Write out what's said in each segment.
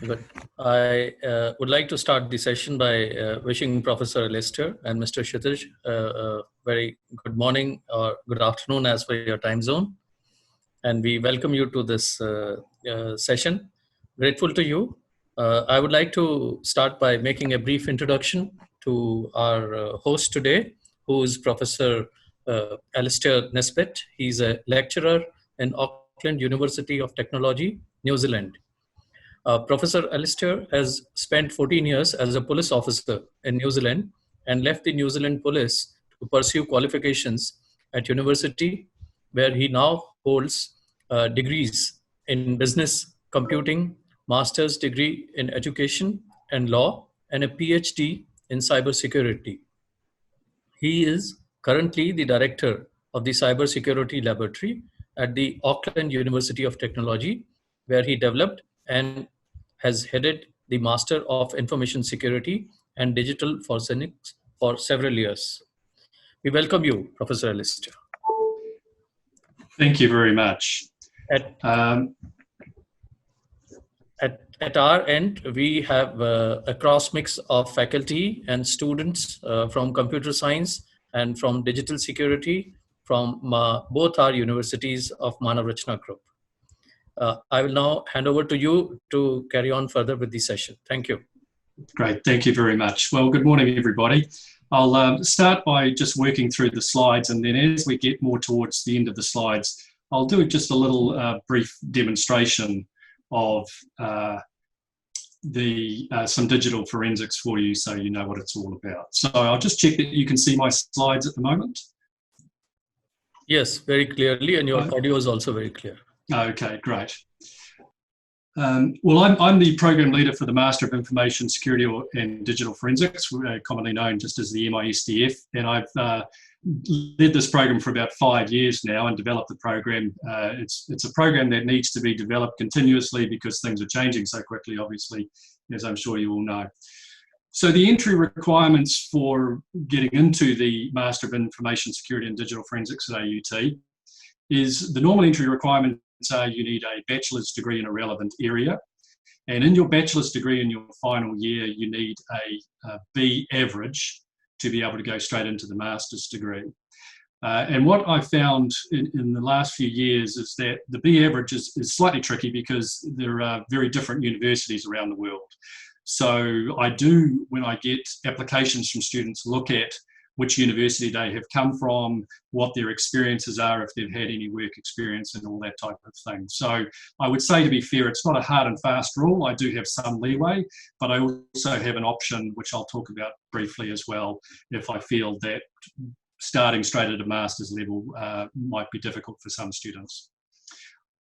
Good. I would like to start the session by wishing Professor Alstair and Mr. Kshitij a very good morning or good afternoon as per your time zone. And we welcome you to this session. Grateful to you. I would like to start by making a brief introduction to our host today, who is Professor Alstair Nesbitt. He's a lecturer in Auckland University of Technology, New Zealand. Professor Alstair has spent 14 years as a police officer in New Zealand and left the New Zealand police to pursue qualifications at university, where he now holds degrees in business, computing, master's degree in education and law, and a PhD in cybersecurity. He is currently the director of the Cybersecurity Laboratory at the Auckland University of Technology, where he developed and has headed the Master of Information Security and Digital Forensics for several years. We welcome you, Professor Alstair. Thank you very much. At our end, we have a cross mix of faculty and students from computer science and from digital security from both our universities of Manav Rachna Group. I will now hand over to you to carry on further with the session. Thank you. Great, thank you very much. Well, good morning, everybody. I'll start by just working through the slides, and then as we get more towards the end of the slides, I'll do just a little brief demonstration of some digital forensics for you so you know what it's all about. So I'll just check that you can see my slides at the moment. Yes, very clearly, and your audio is also very clear. Okay, great. Well, I'm the program leader for the Master of Information Security and Digital Forensics, commonly known just as the MISDF, and I've led this program for about 5 years now and developed the program. It's a program that needs to be developed continuously because things are changing so quickly, obviously, as I'm sure you all know. So the entry requirements for getting into the Master of Information Security and Digital Forensics at AUT is the normal entry requirements are you need a bachelor's degree in a relevant area. And in your bachelor's degree in your final year, you need a B average to be able to go straight into the master's degree. And what I've found in the last few years is that the B average is slightly tricky because there are very different universities around the world. So I do, when I get applications from students, look at which university they have come from, what their experiences are, if they've had any work experience and all that type of thing. So I would say, to be fair, it's not a hard and fast rule. I do have some leeway, but I also have an option, which I'll talk about briefly as well, if I feel that starting straight at a master's level might be difficult for some students.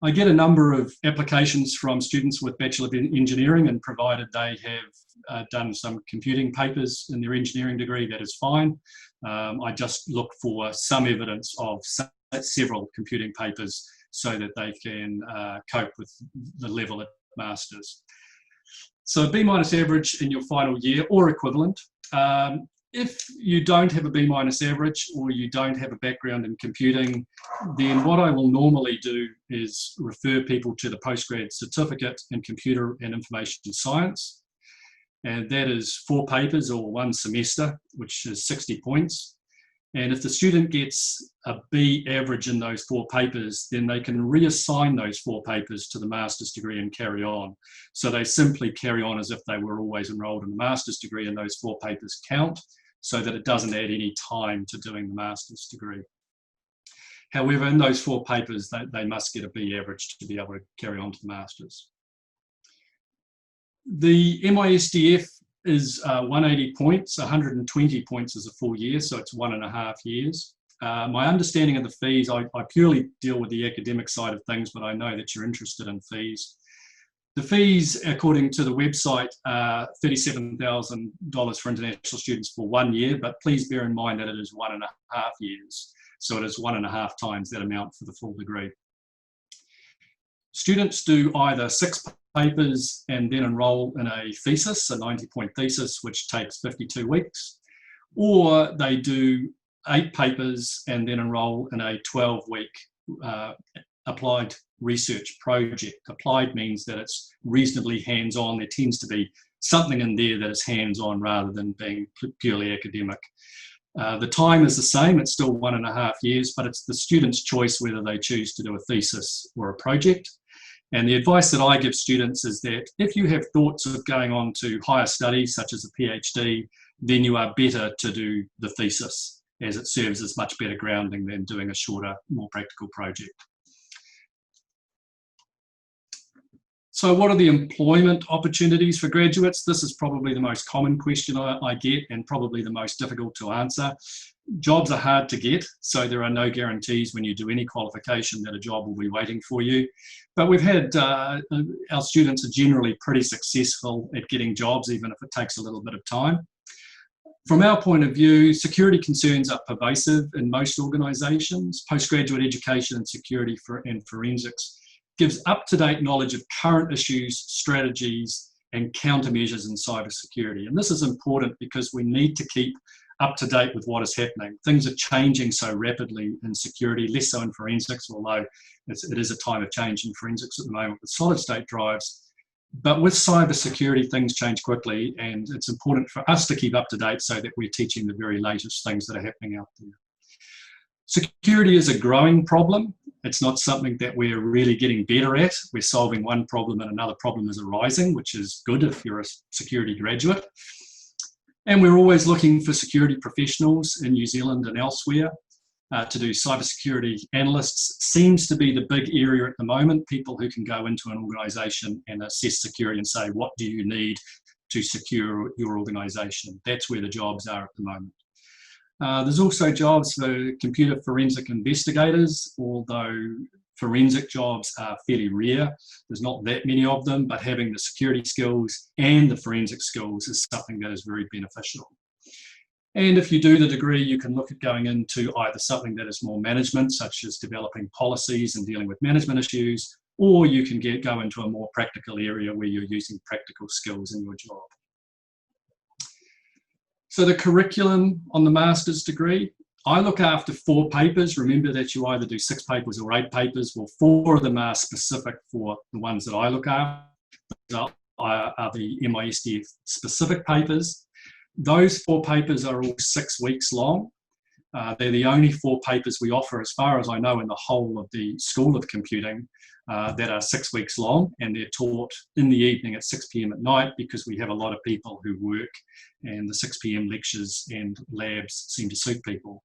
I get a number of applications from students with Bachelor of Engineering, and provided they have done some computing papers in their engineering degree, that is fine. I just look for some evidence of several computing papers so that they can cope with the level at masters. So B- average in your final year or equivalent. If you don't have a B- average or you don't have a background in computing, then what I will normally do is refer people to the postgrad certificate in computer and information science. And that is 4 papers or 1 semester, which is 60 points. And if the student gets a B average in those 4 papers, then they can reassign those 4 papers to the master's degree and carry on. So they simply carry on as if they were always enrolled in the master's degree, and those 4 papers count, so that it doesn't add any time to doing the master's degree. However, in those 4 papers, they must get a B average to be able to carry on to the master's. The MISDF is 180 points, 120 points is a full year, so it's 1.5 years. My understanding of the fees, I purely deal with the academic side of things, but I know that you're interested in fees. The fees, according to the website, are $37,000 for international students for 1 year, but please bear in mind that it is 1.5 years. So it is 1.5 times that amount for the full degree. Students do either 6 papers and then enroll in a thesis, a 90-point thesis, which takes 52 weeks, or they do 8 papers and then enroll in a 12-week applied research project. Applied means that it's reasonably hands-on. There tends to be something in there that is hands-on rather than being purely academic. The time is the same, it's still 1.5 years, but it's the student's choice whether they choose to do a thesis or a project. And the advice that I give students is that if you have thoughts of going on to higher studies, such as a PhD, then you are better to do the thesis, as it serves as much better grounding than doing a shorter, more practical project. So what are the employment opportunities for graduates? This is probably the most common question I get, and probably the most difficult to answer. Jobs are hard to get, so there are no guarantees when you do any qualification that a job will be waiting for you. But we've had, our students are generally pretty successful at getting jobs, even if it takes a little bit of time. From our point of view, security concerns are pervasive in most organisations. Postgraduate education in security and forensics gives up-to-date knowledge of current issues, strategies, and countermeasures in cybersecurity. And this is important because we need to keep up to date with what is happening. Things are changing so rapidly in security, less so in forensics, although it is a time of change in forensics at the moment with solid state drives. But with cybersecurity, things change quickly, and it's important for us to keep up to date so that we're teaching the very latest things that are happening out there. Security is a growing problem. It's not something that we're really getting better at. We're solving one problem and another problem is arising, which is good if you're a security graduate. And we're always looking for security professionals in New Zealand and elsewhere to do cybersecurity analysts. Seems to be the big area at the moment, people who can go into an organisation and assess security and say, what do you need to secure your organisation? That's where the jobs are at the moment. There's also jobs for computer forensic investigators, although forensic jobs are fairly rare. There's not that many of them, but having the security skills and the forensic skills is something that is very beneficial. And if you do the degree, you can look at going into either something that is more management, such as developing policies and dealing with management issues, or you can go into a more practical area where you're using practical skills in your job. So the curriculum on the master's degree, I look after 4 papers. Remember that you either do 6 papers or 8 papers. Well, 4 of them are specific for the ones that I look after. Are the MISDF specific papers. Those 4 papers are all 6 weeks long. They're the only 4 papers we offer, as far as I know, in the whole of the School of Computing that are 6 weeks long, and they're taught in the evening at 6 p.m. at night because we have a lot of people who work, and the 6 p.m. lectures and labs seem to suit people.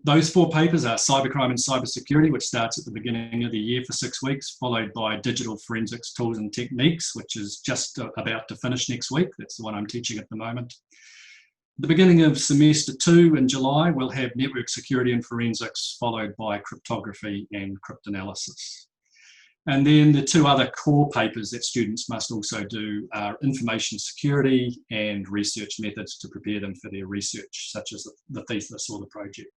Those 4 papers are Cybercrime and Cybersecurity, which starts at the beginning of the year for 6 weeks, followed by Digital Forensics Tools and Techniques, which is just about to finish next week. That's the one I'm teaching at the moment. The beginning of semester 2 in July, we'll have Network Security and Forensics, followed by Cryptography and Cryptanalysis. And then the 2 other core papers that students must also do are Information Security and Research Methods to prepare them for their research, such as the thesis or the project.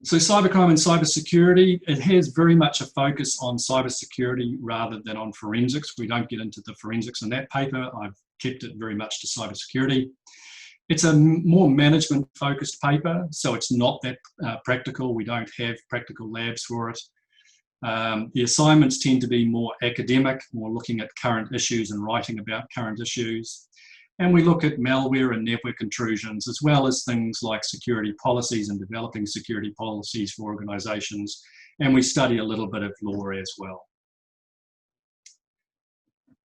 So cybercrime and cybersecurity, it has very much a focus on cybersecurity rather than on forensics. We don't get into the forensics in that paper. I've kept it very much to cybersecurity. It's a more management focused paper, so it's not that practical. We don't have practical labs for it. The assignments tend to be more academic, more looking at current issues and writing about current issues. And we look at malware and network intrusions, as well as things like security policies and developing security policies for organisations. And we study a little bit of law as well.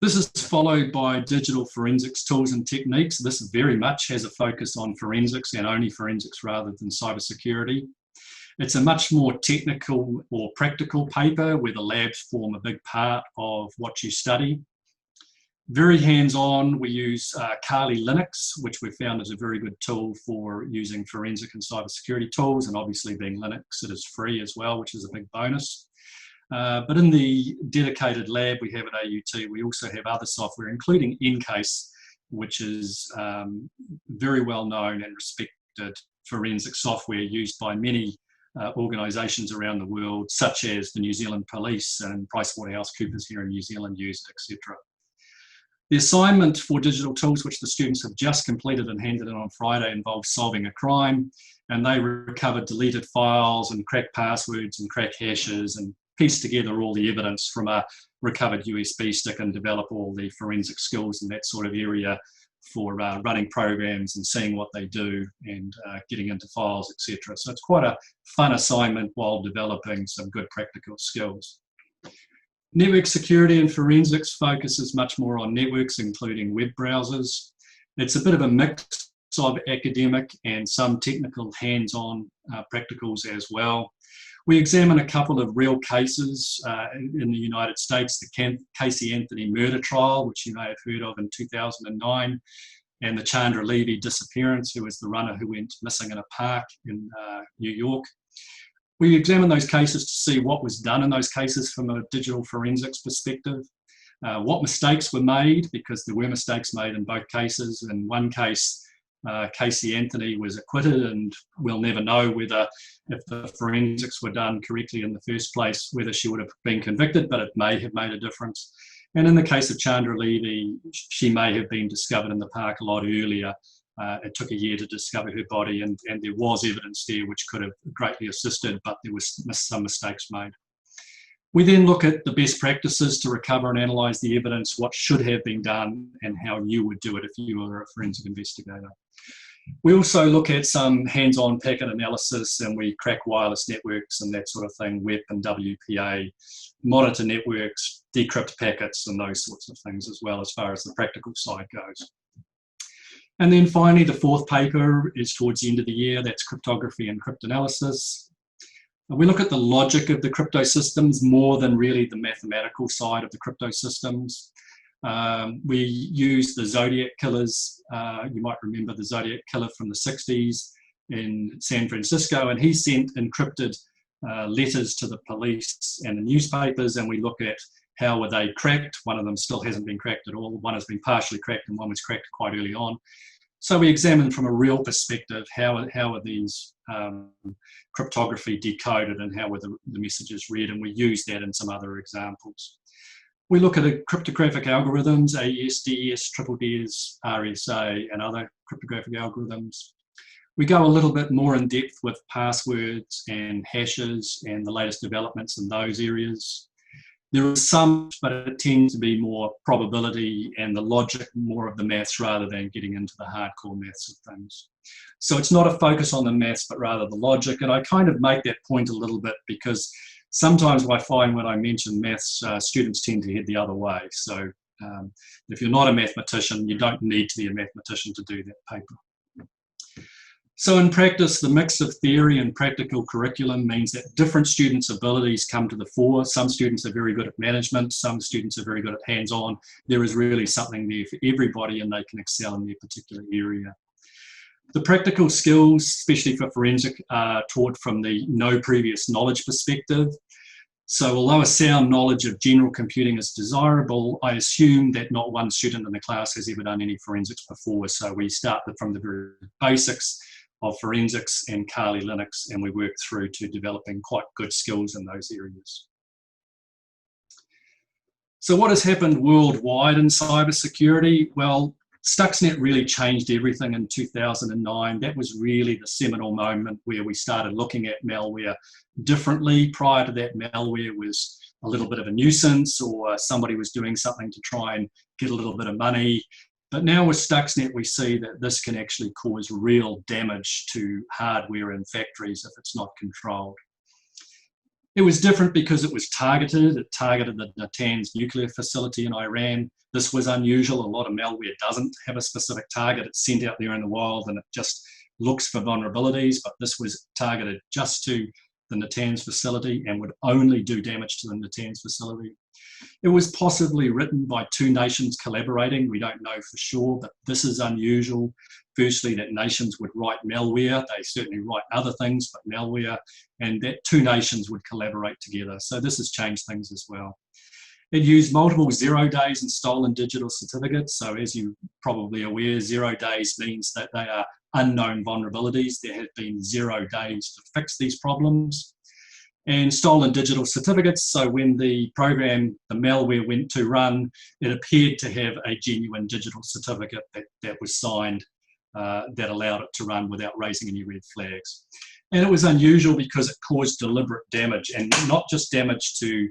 This is followed by Digital Forensics Tools and Techniques. This very much has a focus on forensics and only forensics rather than cybersecurity. It's a much more technical or practical paper where the labs form a big part of what you study. Very hands-on. We use Kali Linux, which we've found is a very good tool for using forensic and cybersecurity tools, and obviously being Linux, it is free as well, which is a big bonus. But in the dedicated lab we have at AUT, we also have other software, including Encase, which is very well known and respected forensic software used by many organisations around the world, such as the New Zealand Police and PricewaterhouseCoopers here in New Zealand use it, etc. The assignment for digital tools, which the students have just completed and handed in on Friday, involves solving a crime. and they recovered deleted files and cracked passwords and cracked hashes and pieced together all the evidence from a recovered USB stick and develop all the forensic skills in that sort of area for running programs and seeing what they do and getting into files, etc. So it's quite a fun assignment while developing some good practical skills. Network security and forensics focuses much more on networks, including web browsers. It's a bit of a mix of academic and some technical hands-on practicals as well. We examine a couple of real cases in the United States, the Casey Anthony murder trial, which you may have heard of in 2009, and the Chandra Levy disappearance, who was the runner who went missing in a park in New York. We examine those cases to see what was done in those cases from a digital forensics perspective, what mistakes were made, because there were mistakes made in both cases. In one case, Casey Anthony was acquitted, and we'll never know whether, if the forensics were done correctly in the first place, whether she would have been convicted, but it may have made a difference. And in the case of Chandra Levy, she may have been discovered in the park a lot earlier. It took a year to discover her body, and there was evidence there which could have greatly assisted, but there was some mistakes made. We then look at the best practices to recover and analyse the evidence, what should have been done, and how you would do it if you were a forensic investigator. We also look at some hands-on packet analysis, and we crack wireless networks and that sort of thing, WEP and WPA, monitor networks, decrypt packets, and those sorts of things as well, as far as the practical side goes. And then finally, the fourth paper is towards the end of the year. That's cryptography and cryptanalysis. We look at the logic of the crypto systems more than really the mathematical side of the crypto systems. We use the Zodiac killers. You might remember the Zodiac killer from the 60s in San Francisco, and he sent encrypted letters to the police and the newspapers, and we look at how were they cracked. One of them still hasn't been cracked at all. One has been partially cracked, and one was cracked quite early on. So we examine from a real perspective, how are these cryptography decoded, and how were the messages read, and we use that in some other examples. We look at cryptographic algorithms, AES, DES, triple DES, RSA, and other cryptographic algorithms. We go a little bit more in depth with passwords and hashes and the latest developments in those areas. There is some, but it tends to be more probability and the logic, more of the maths, rather than getting into the hardcore maths of things. So it's not a focus on the maths, but rather the logic. And I kind of make that point a little bit because sometimes I find when I mention maths, students tend to head the other way. So if you're not a mathematician, you don't need to be a mathematician to do that paper. So in practice, the mix of theory and practical curriculum means that different students' abilities come to the fore. Some students are very good at management, some students are very good at hands-on. There is really something there for everybody, and they can excel in their particular area. The practical skills, especially for forensic, are taught from the no previous knowledge perspective. So although a sound knowledge of general computing is desirable, I assume that not one student in the class has ever done any forensics before. So we start from the very basics of forensics and Kali Linux, and we work through to developing quite good skills in those areas. So what has happened worldwide in cybersecurity? Well, Stuxnet really changed everything in 2009. That was really the seminal moment where we started looking at malware differently. Prior to that, malware was a little bit of a nuisance, or somebody was doing something to try and get a little bit of money. But now with Stuxnet, we see that this can actually cause real damage to hardware in factories if it's not controlled. It was different because it was targeted. It targeted the Natanz nuclear facility in Iran. This was unusual. A lot of malware doesn't have a specific target. It's sent out there in the wild and it just looks for vulnerabilities, but this was targeted just to the Natanz facility and would only do damage to the Natanz facility. It was possibly written by two nations collaborating. We don't know for sure, but this is unusual. Firstly, that nations would write malware. They certainly write other things, but malware, and that two nations would collaborate together. So this has changed things as well. It used multiple 0 days and stolen digital certificates. So as you're probably aware, 0 days means that they are unknown vulnerabilities. There have been 0 days to fix these problems. And stolen digital certificates, so when the program, the malware went to run, it appeared to have a genuine digital certificate that was signed that allowed it to run without raising any red flags. And it was unusual because it caused deliberate damage, and not just damage to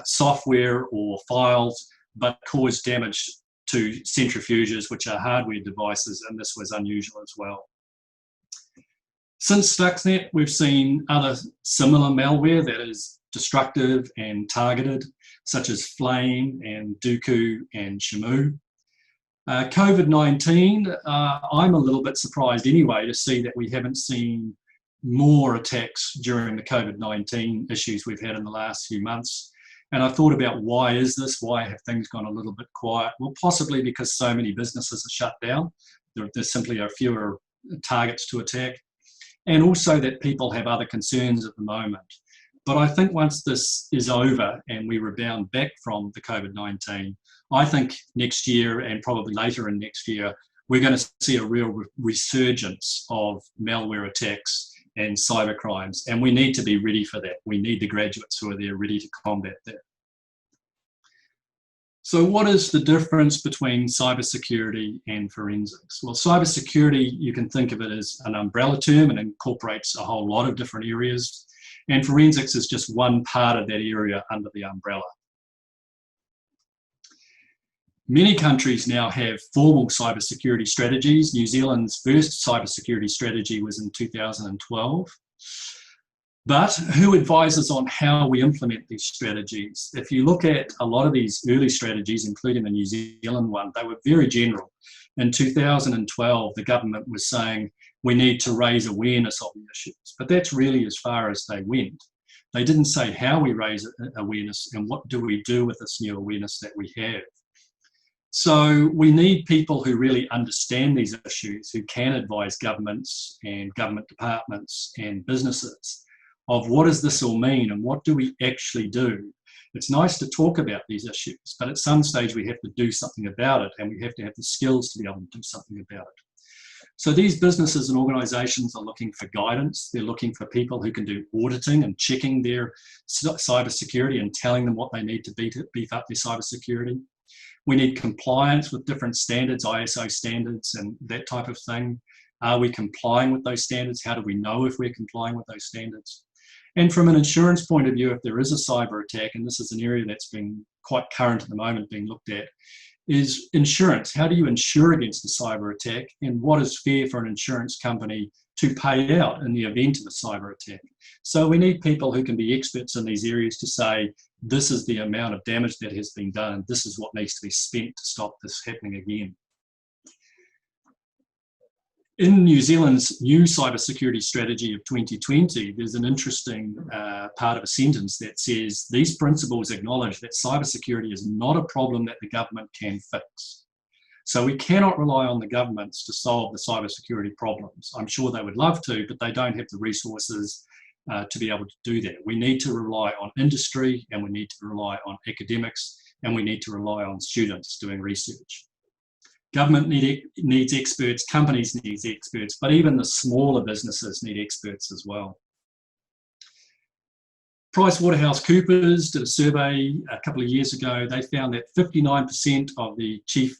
software or files, but caused damage to centrifuges, which are hardware devices, and this was unusual as well. Since Stuxnet, we've seen other similar malware that is destructive and targeted, such as Flame and Dooku and Shamu. COVID-19, I'm a little bit surprised anyway to see that we haven't seen more attacks during the COVID-19 issues we've had in the last few months. And I thought about why is this? Why have things gone a little bit quiet? Well, possibly because so many businesses are shut down. There's simply fewer targets to attack. And also that people have other concerns at the moment. But I think once this is over and we rebound back from the COVID-19, I think next year and probably later in next year, we're going to see a real resurgence of malware attacks and cyber crimes. And we need to be ready for that. We need the graduates who are there ready to combat that. So what is the difference between cybersecurity and forensics? Well, cybersecurity, you can think of it as an umbrella term and incorporates a whole lot of different areas. And forensics is just one part of that area under the umbrella. Many countries now have formal cybersecurity strategies. New Zealand's first cybersecurity strategy was in 2012. But who advises on how we implement these strategies? If you look at a lot of these early strategies, including the New Zealand one, they were very general. In 2012, the government was saying we need to raise awareness of the issues, but that's really as far as they went. They didn't say how we raise awareness and what do we do with this new awareness that we have. So we need people who really understand these issues, who can advise governments and government departments and businesses of what does this all mean and what do we actually do. It's nice to talk about these issues, but at some stage we have to do something about it, and we have to have the skills to be able to do something about it. So these businesses and organisations are looking for guidance. They're looking for people who can do auditing and checking their cybersecurity and telling them what they need to beef up their cybersecurity. We need compliance with different standards, ISO standards and that type of thing. Are we complying with those standards? How do we know if we're complying with those standards? And from an insurance point of view, if there is a cyber attack, and this is an area that's been quite current at the moment being looked at, is insurance. How do you insure against a cyber attack, and what is fair for an insurance company to pay out in the event of a cyber attack? So we need people who can be experts in these areas to say, this is the amount of damage that has been done, and this is what needs to be spent to stop this happening again. In New Zealand's new cybersecurity strategy of 2020, there's an interesting part of a sentence that says, these principles acknowledge that cybersecurity is not a problem that the government can fix. So we cannot rely on the governments to solve the cybersecurity problems. I'm sure they would love to, but they don't have the resources to be able to do that. We need to rely on industry, and we need to rely on academics, and we need to rely on students doing research. Government needs experts, companies need experts, but even the smaller businesses need experts as well. PricewaterhouseCoopers did a survey a couple of years ago. They found that 59% of the chief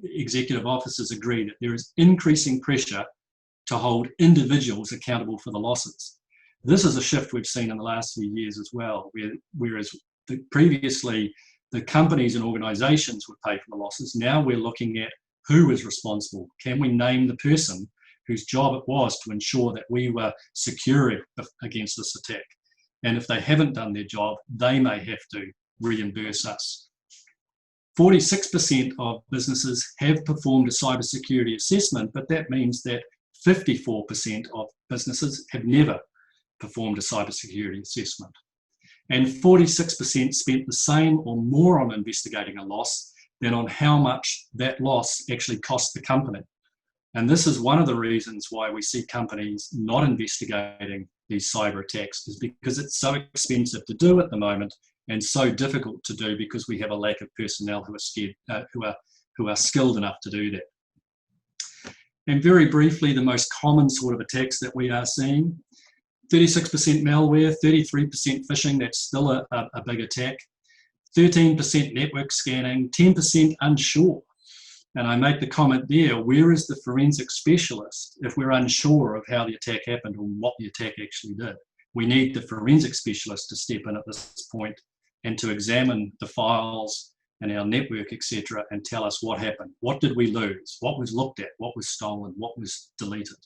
executive officers agree that there is increasing pressure to hold individuals accountable for the losses. This is a shift we've seen in the last few years as well, whereas previously the companies and organisations would pay for the losses. Now we're looking at who is responsible. Can we name the person whose job it was to ensure that we were secure against this attack? And if they haven't done their job, they may have to reimburse us. 46% of businesses have performed a cybersecurity assessment, but that means that 54% of businesses have never performed a cybersecurity assessment. And 46% spent the same or more on investigating a loss than on how much that loss actually cost the company. And this is one of the reasons why we see companies not investigating these cyber attacks, is because it's so expensive to do at the moment and so difficult to do because we have a lack of personnel who are scared, who are skilled enough to do that. And very briefly, the most common sort of attacks that we are seeing: 36% malware, 33% phishing, that's still a big attack, 13% network scanning, 10% unsure. And I make the comment there, where is the forensic specialist if we're unsure of how the attack happened or what the attack actually did? We need the forensic specialist to step in at this point and to examine the files and our network, etc., and tell us what happened. What did we lose? What was looked at? What was stolen? What was deleted?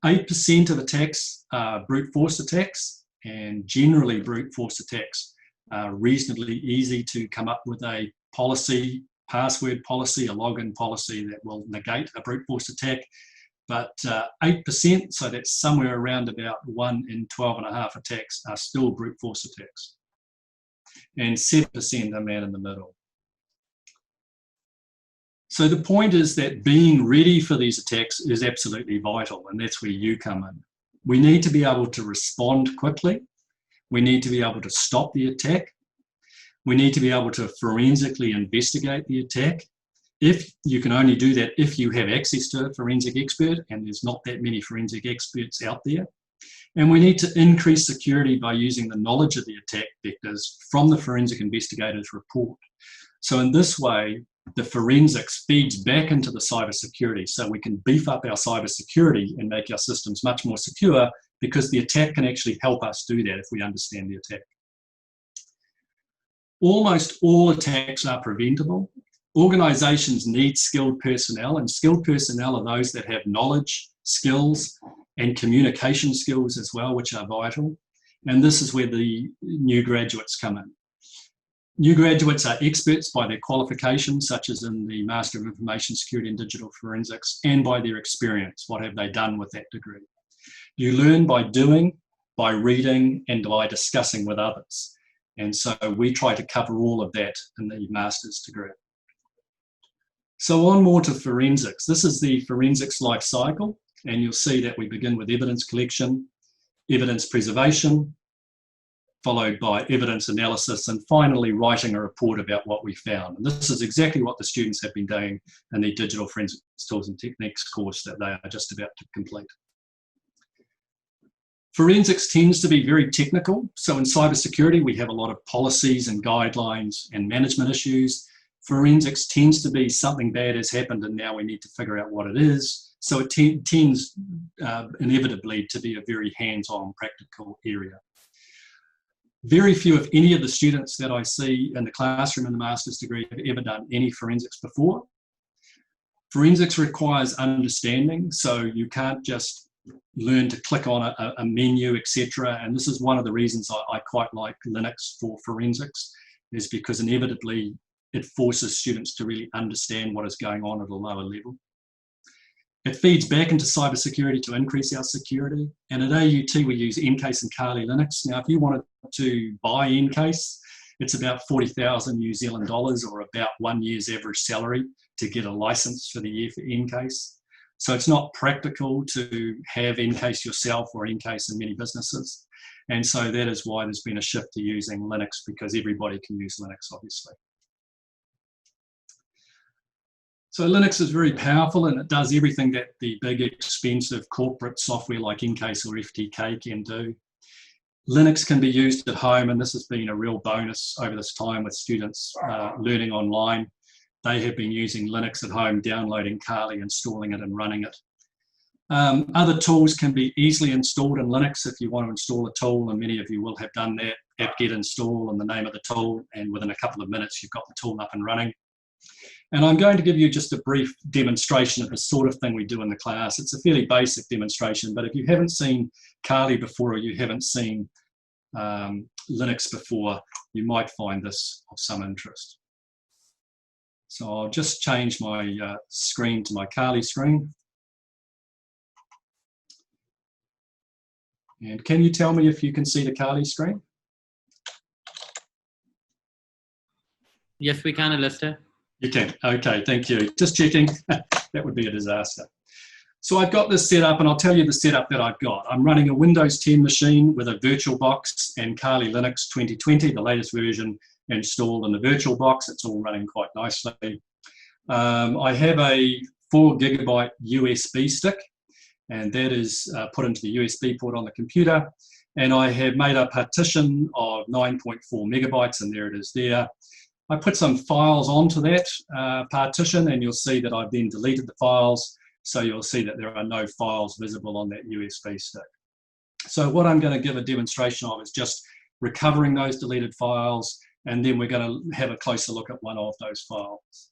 8% of attacks are brute force attacks, and generally brute force attacks are reasonably easy to come up with a policy, password policy, a login policy that will negate a brute force attack. But 8%, so that's somewhere around about 1 in 12.5 attacks, are still brute force attacks. And 7% are man in the middle. So the point is that being ready for these attacks is absolutely vital, and that's where you come in. We need to be able to respond quickly. We need to be able to stop the attack. We need to be able to forensically investigate the attack. If you can only do that if you have access to a forensic expert, and there's not that many forensic experts out there. And we need to increase security by using the knowledge of the attack vectors from the forensic investigator's report. So in this way, the forensics feeds back into the cybersecurity, so we can beef up our cybersecurity and make our systems much more secure, because the attack can actually help us do that if we understand the attack. Almost all attacks are preventable. Organizations need skilled personnel, and skilled personnel are those that have knowledge, skills, and communication skills as well, which are vital. And this is where the new graduates come in. New graduates are experts by their qualifications, such as in the Master of Information Security and Digital Forensics, and by their experience. What have they done with that degree? You learn by doing, by reading, and by discussing with others. And so we try to cover all of that in the master's degree. So on more to forensics. This is the forensics life cycle, and you'll see that we begin with evidence collection, evidence preservation, followed by evidence analysis, and finally writing a report about what we found. And this is exactly what the students have been doing in the Digital Forensics Tools and Techniques course that they are just about to complete. Forensics tends to be very technical. So in cybersecurity, we have a lot of policies and guidelines and management issues. Forensics tends to be something bad has happened and now we need to figure out what it is. So it tends inevitably to be a very hands-on practical area. Very few, if any, of the students that I see in the classroom in the master's degree have ever done any forensics before. Forensics requires understanding, so you can't just learn to click on a menu, etc. And this is one of the reasons I quite like Linux for forensics, is because inevitably it forces students to really understand what is going on at a lower level. It feeds back into cybersecurity to increase our security. And at AUT, we use Encase and Kali Linux. Now, if you wanted to buy Encase, it's about 40,000 New Zealand dollars, or about 1 year's average salary, to get a license for the year for Encase. So it's not practical to have Encase yourself or Encase in many businesses. And so that is why there's been a shift to using Linux, because everybody can use Linux, obviously. So Linux is very powerful, and it does everything that the big, expensive corporate software like Encase or FTK can do. Linux can be used at home, and this has been a real bonus over this time with students learning online. They have been using Linux at home, downloading Kali, installing it and running it. Other tools can be easily installed in Linux if you want to install a tool, and many of you will have done that. apt-get install and the name of the tool, and within a couple of minutes you've got the tool up and running. And I'm going to give you just a brief demonstration of the sort of thing we do in the class. It's a fairly basic demonstration, but if you haven't seen Kali before, or you haven't seen Linux before, you might find this of some interest. So I'll just change my screen to my Kali screen. And can you tell me if you can see the Kali screen? Yes, we can, Alstair. You can. Okay, thank you. Just checking. That would be a disaster. So I've got this set up, and I'll tell you the setup that I've got. I'm running a Windows 10 machine with a VirtualBox and Kali Linux 2020, the latest version, installed in the VirtualBox. It's all running quite nicely. I have a 4 GB USB stick, and that is put into the USB port on the computer. And I have made a partition of 9.4 megabytes, and there it is there. I put some files onto that partition, and you'll see that I've then deleted the files. So you'll see that there are no files visible on that USB stick. So what I'm going to give a demonstration of is just recovering those deleted files, and then we're going to have a closer look at one of those files.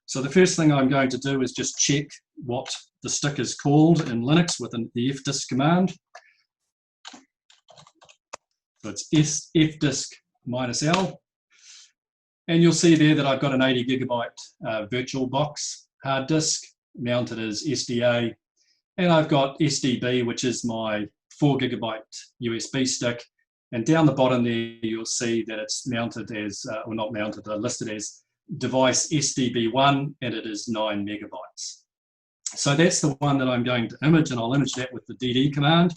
So the first thing I'm going to do is just check what the stick is called in Linux with the fdisk command. So it's fdisk -L. And you'll see there that I've got an 80 gigabyte virtual box hard disk mounted as SDA. And I've got SDB, which is my 4 gigabyte USB stick. And down the bottom there, you'll see that it's mounted as, or not mounted, listed as device SDB1, and it is 9 megabytes. So that's the one that I'm going to image, and I'll image that with the DD command.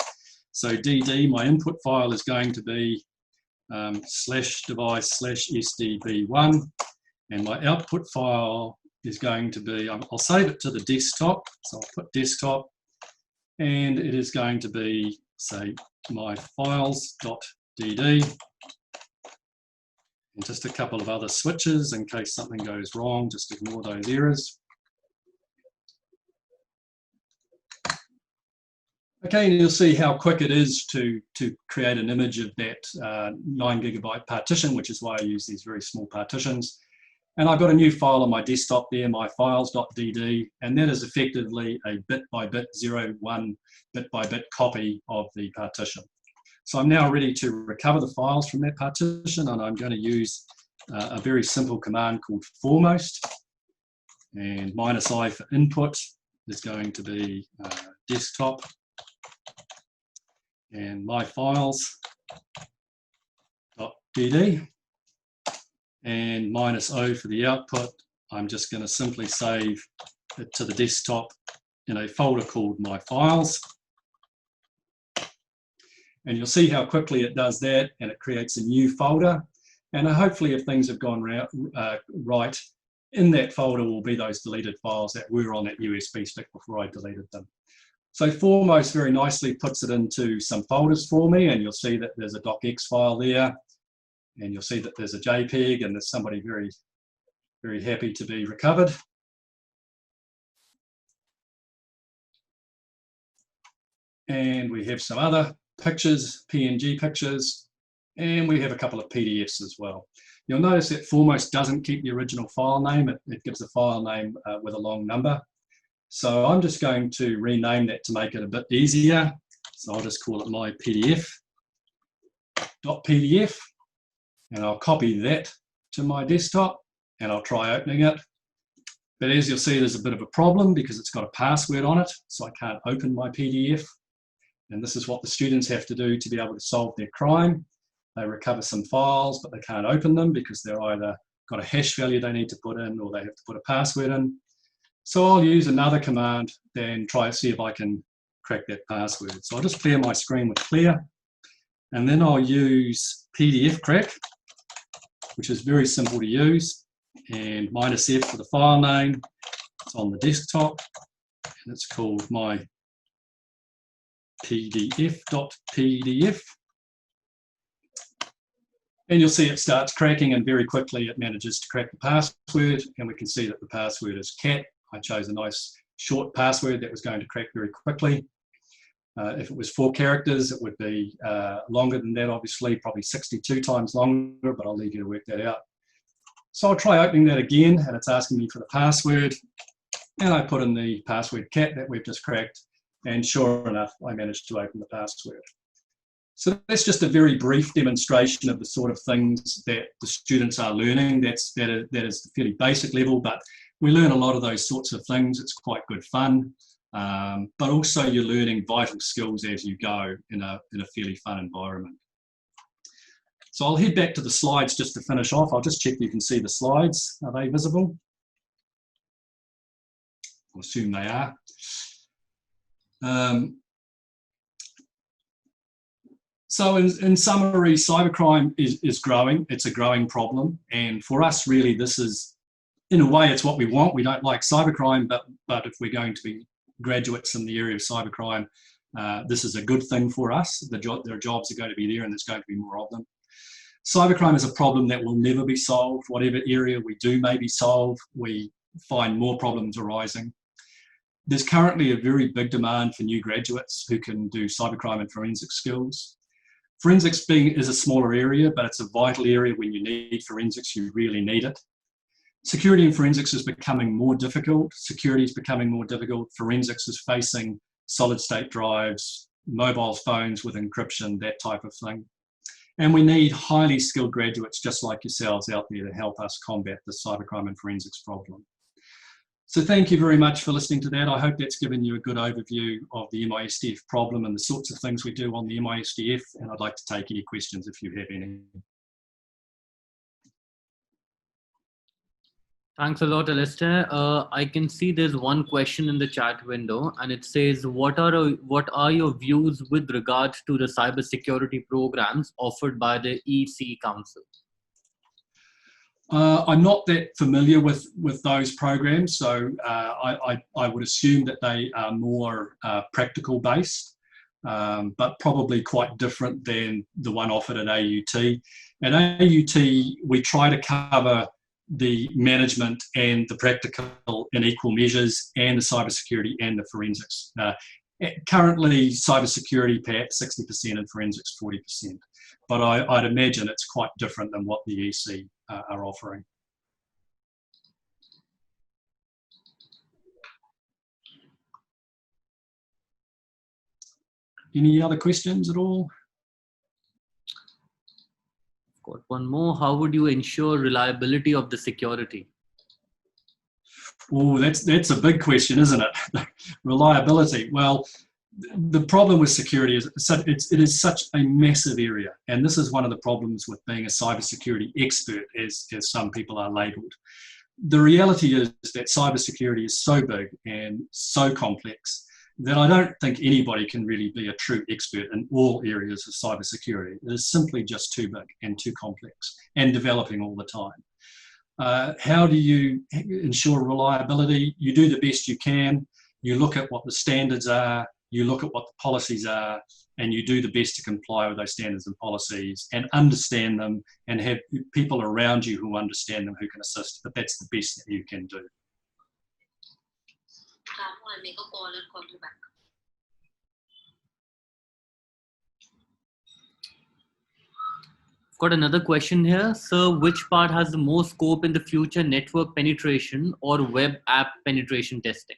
So DD, my input file is going to be /device/SDB1, and my output file is going to be, I'll save it to the desktop, so I'll put desktop, and it is going to be, say, my files.dd, and just a couple of other switches in case something goes wrong, just ignore those errors. Okay, and you'll see how quick it is to create an image of that 9 gigabyte partition, which is why I use these very small partitions. And I've got a new file on my desktop there, my files.dd, and that is effectively a bit-by-bit, 01 bit-by-bit copy of the partition. So I'm now ready to recover the files from that partition, and I'm going to use a very simple command called foremost. And -I for input is going to be desktop, and my files.dd, and -O for the output. I'm just going to simply save it to the desktop in a folder called my files. And you'll see how quickly it does that, and it creates a new folder. And hopefully, if things have gone right, in that folder will be those deleted files that were on that USB stick before I deleted them. So Foremost very nicely puts it into some folders for me, and you'll see that there's a docx file there, and you'll see that there's a JPEG, and there's somebody very, very happy to be recovered. And we have some other pictures, PNG pictures, and we have a couple of PDFs as well. You'll notice that Foremost doesn't keep the original file name. It gives the file name with a long number. So I'm just going to rename that to make it a bit easier. So I'll just call it my PDF.pdf, and I'll copy that to my desktop, and I'll try opening it. But as you'll see, there's a bit of a problem because it's got a password on it, so I can't open my PDF. And this is what the students have to do to be able to solve their crime. They recover some files, but they can't open them because they're either got a hash value they need to put in, or they have to put a password in. So I'll use another command and try to see if I can crack that password. So I'll just clear my screen with clear, and then I'll use PDF crack, which is very simple to use, and -F for the file name. It's on the desktop, and it's called my PDF.pdf. And you'll see it starts cracking, and very quickly it manages to crack the password, and we can see that the password is cat. I chose a nice short password that was going to crack very quickly. If it was 4 characters, it would be longer than that, obviously, probably 62 times longer, but I'll leave you to work that out. So I'll try opening that again, and it's asking me for the password, and I put in the password cat that we've just cracked, and sure enough, I managed to open the password. So that's just a very brief demonstration of the sort of things that the students are learning. That is the fairly basic level, but we learn a lot of those sorts of things. It's quite good fun, but also you're learning vital skills as you go in a fairly fun environment. So I'll head back to the slides just to finish off. I'll just check you can see the slides. Are they visible? I'll assume they are. So in summary, cybercrime is growing. It's a growing problem. And for us, really, this is, in a way, it's what we want. We don't like cybercrime, but if we're going to be graduates in the area of cybercrime, this is a good thing for us. Their jobs are going to be there, and there's going to be more of them. Cybercrime is a problem that will never be solved. Whatever area we do maybe solve, we find more problems arising. There's currently a very big demand for new graduates who can do cybercrime and forensic skills. Forensics is a smaller area, but it's a vital area. When you need forensics, you really need it. Security and forensics is becoming more difficult. Security is becoming more difficult. Forensics is facing solid state drives, mobile phones with encryption, that type of thing. And we need highly skilled graduates just like yourselves out there to help us combat the cybercrime and forensics problem. So thank you very much for listening to that. I hope that's given you a good overview of the MISDF problem and the sorts of things we do on the MISDF, and I'd like to take any questions if you have any. Thanks a lot, Alstair. I can see there's one question in the chat window, and it says, what are your views with regards to the cybersecurity programs offered by the EC Council? I'm not that familiar with those programs, so I would assume that they are more practical based, but probably quite different than the one offered at AUT. At AUT, we try to cover the management and the practical in equal measures, and the cybersecurity and the forensics. Currently, cybersecurity perhaps 60% and forensics 40%, but I'd imagine it's quite different than what the EC are offering. Any other questions at all? Got one more. How would you ensure reliability of the security? Oh, that's a big question, isn't it? Reliability. Well, the problem with security is it is such a massive area, and this is one of the problems with being a cybersecurity expert, as some people are labelled. The reality is that cybersecurity is so big and so complex that I don't think anybody can really be a true expert in all areas of cybersecurity. It is simply just too big and too complex and developing all the time. How do you ensure reliability? You do the best you can. You look at what the standards are, you look at what the policies are, and you do the best to comply with those standards and policies and understand them and have people around you who understand them, who can assist, but that's the best that you can do. I'll make a call and call you back. Got another question here. So which part has the most scope in the future, network penetration or web app penetration testing?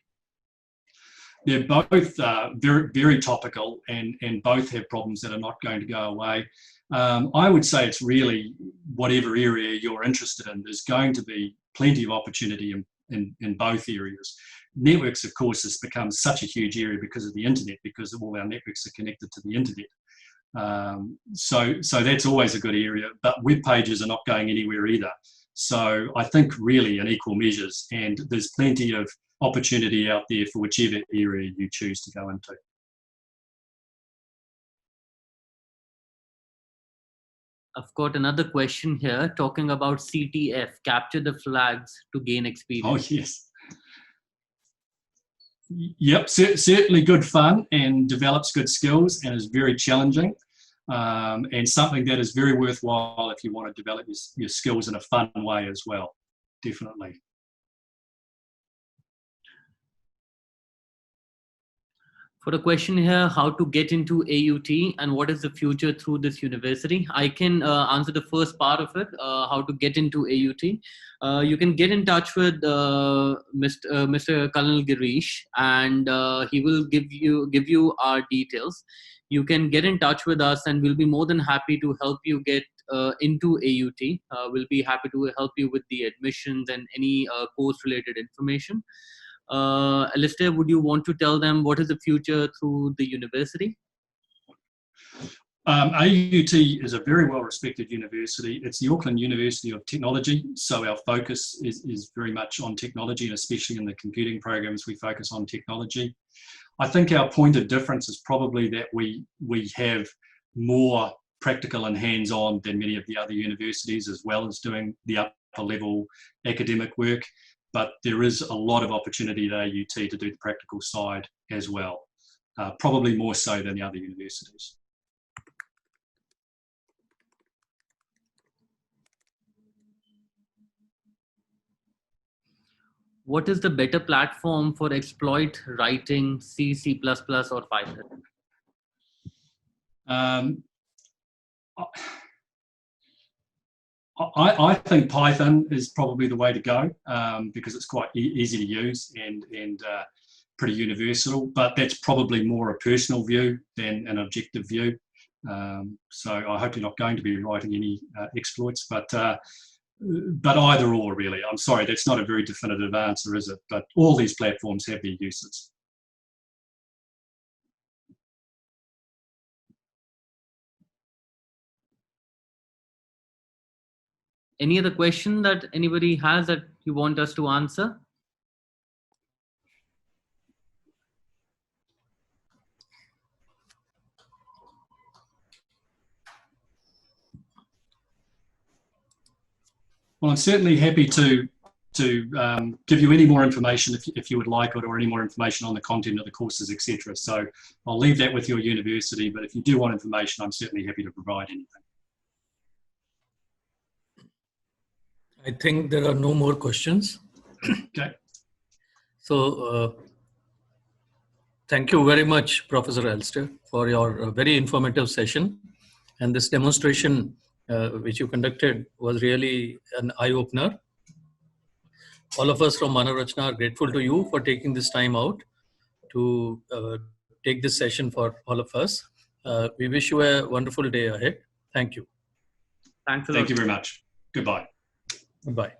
They're both very, very topical, and both have problems that are not going to go away. I would say it's really whatever area you're interested in. There's going to be plenty of opportunity in both areas. Networks, of course, has become such a huge area because of the internet, because all our networks are connected to the internet. So that's always a good area, but web pages are not going anywhere either. So I think really in equal measures, and there's plenty of opportunity out there for whichever area you choose to go into. I've got another question here talking about CTF, capture the flags to gain experience. Oh, yes. Yep, certainly good fun and develops good skills and is very challenging, and something that is very worthwhile if you want to develop your skills in a fun way as well, definitely. For the question here, how to get into AUT and what is the future through this university? I can answer the first part of it, how to get into AUT. You can get in touch with Mr. Colonel Girish, and he will give you our details. You can get in touch with us and we'll be more than happy to help you get into AUT. We'll be happy to help you with the admissions and any course related information. Alstair, would you want to tell them what is the future through the university? AUT is a very well respected university. It's the Auckland University of Technology, so our focus is very much on technology, and especially in the computing programs we focus on technology. I think our point of difference is probably that we have more practical and hands-on than many of the other universities, as well as doing the upper level academic work. But there is a lot of opportunity at AUT to do the practical side as well, probably more so than the other universities. what is the better platform for exploit writing C, C++, or Python? I think Python is probably the way to go because it's quite easy to use and pretty universal, but that's probably more a personal view than an objective view. So I hope you're not going to be writing any exploits, but either or really. I'm sorry, that's not a very definitive answer, is it? But all these platforms have their uses. Any other question that anybody has that you want us to answer? Well, I'm certainly happy to give you any more information if you would like it, or any more information on the content of the courses, etc. So I'll leave that with your university, but if you do want information, I'm certainly happy to provide anything. I think there are no more questions. Okay. So thank you very much, Professor Alstair, for your very informative session. And this demonstration which you conducted was really an eye-opener. All of us from Manarachna are grateful to you for taking this time out to take this session for all of us. We wish you a wonderful day ahead. Thank you. Thanks a lot. Thank you very much. Goodbye. Goodbye.